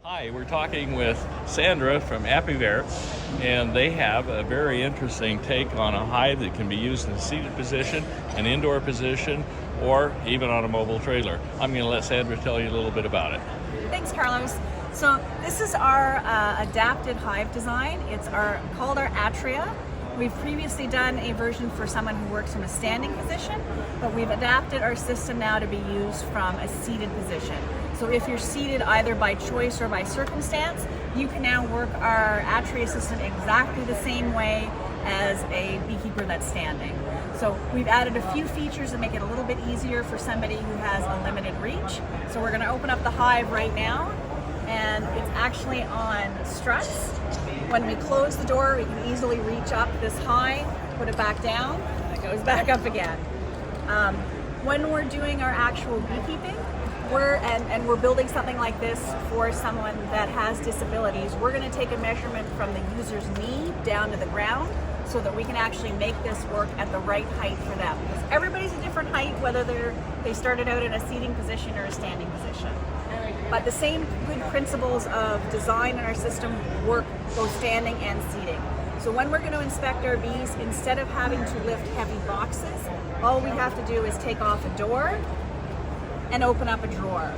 Hi, we're talking with Sandra from Apiverte, and they have a very interesting take on a hive that can be used in a seated position, an indoor position, or even on a mobile trailer. I'm going to let Sandra tell you a little bit about it. Thanks, Carlos. So this is our adapted hive design. It's called our Atria. We've previously done a version for someone who works from a standing position, but we've adapted our system now to be used from a seated position. So if you're seated either by choice or by circumstance, you can now work our Atria system exactly the same way as a beekeeper that's standing. So we've added a few features that make it a little bit easier for somebody who has a limited reach. So we're going to open up the hive right now, and it's actually on struts. When we close the door, we can easily reach up this high, put it back down, and it goes back up again. When we're doing our actual beekeeping, we're building something like this for someone that has disabilities, we're going to take a measurement from the user's knee down to the ground so that we can actually make this work at the right height for them. Because everybody's a different height, whether they started out in a seating position or a standing position. But the same good principles of design in our system work both standing and seating. So when we're going to inspect our bees, instead of having to lift heavy boxes, all we have to do is take off a door and open up a drawer.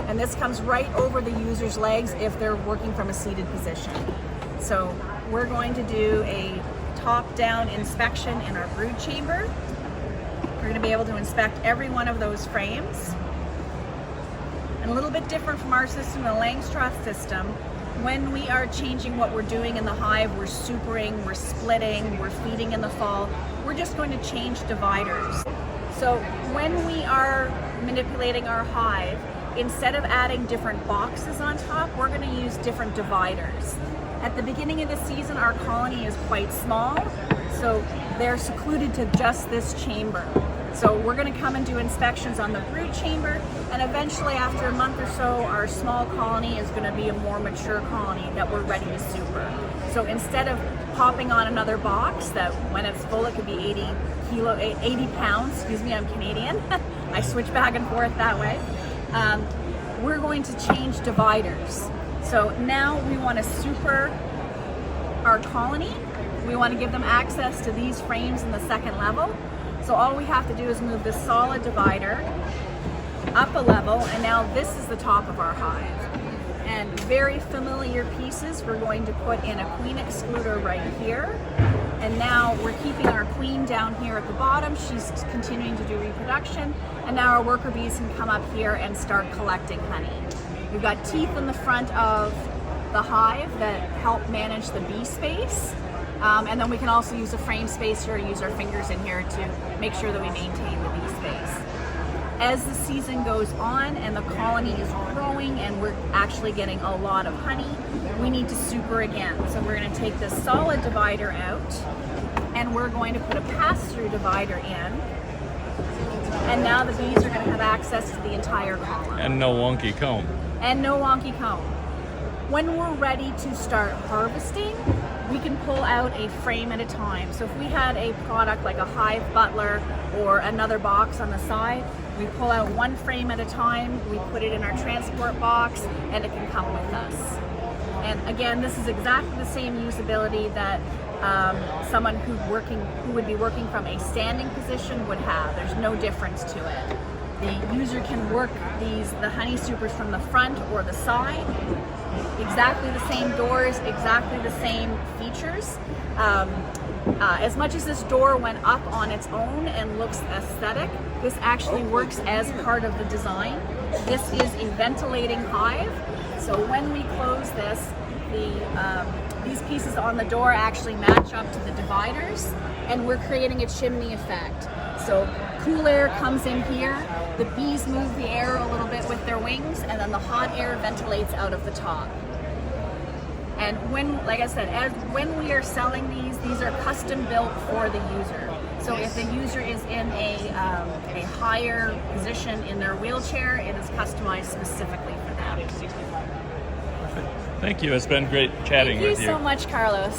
And this comes right over the user's legs if they're working from a seated position. So we're going to do a top-down inspection in our brood chamber. We're going to be able to inspect every one of those frames. And a little bit different from our system, the Langstroth system, when we are changing what we're doing in the hive, we're supering, we're splitting, we're feeding in the fall, we're just going to change dividers. So when we are manipulating our hive, instead of adding different boxes on top, we're going to use different dividers. At the beginning of the season, our colony is quite small, so they're secluded to just this chamber. So we're going to come and do inspections on the brood chamber, and eventually after a month or so, our small colony is going to be a more mature colony that we're ready to super. So instead of popping on another box that when it's full it could be 80 pounds, excuse me, I'm Canadian, I switch back and forth that way, we're going to change dividers. So now we want to super our colony. We want to give them access to these frames in the second level. So all we have to do is move this solid divider up a level, and now this is the top of our hive. And very familiar pieces, we're going to put in a queen excluder right here. And now we're keeping our queen down here at the bottom. She's continuing to do reproduction. And now our worker bees can come up here and start collecting honey. We've got teeth in the front of the hive that help manage the bee space. And then we can also use a frame spacer, use our fingers in here to make sure that we maintain the bee space. As the season goes on and the colony is growing and we're actually getting a lot of honey, we need to super again. So we're going to take this solid divider out and we're going to put a pass-through divider in. And now the bees are going to have access to the entire column. And no wonky comb. And no wonky comb. When we're ready to start harvesting, we can pull out a frame at a time. So if we had a product like a hive butler or another box on the side, we pull out one frame at a time, we put it in our transport box, and it can come with us. And again, this is exactly the same usability that someone who would be working from a standing position would have. There's no difference to it. The user can work the honey supers from the front or the side. Exactly the same doors, exactly the same features. As much as this door went up on its own and looks aesthetic, this actually works as part of the design. This is a ventilating hive, so when we close this, these pieces on the door actually match up to the dividers, and we're creating a chimney effect. So cool air comes in here, the bees move the air a little bit with their wings, and then the hot air ventilates out of the top. And when, like I said, when we are selling these are custom built for the user. So if the user is in a higher position in their wheelchair, it is customized specifically for them. Thank you. It's been great chatting with you. Thank you so much, Carlos.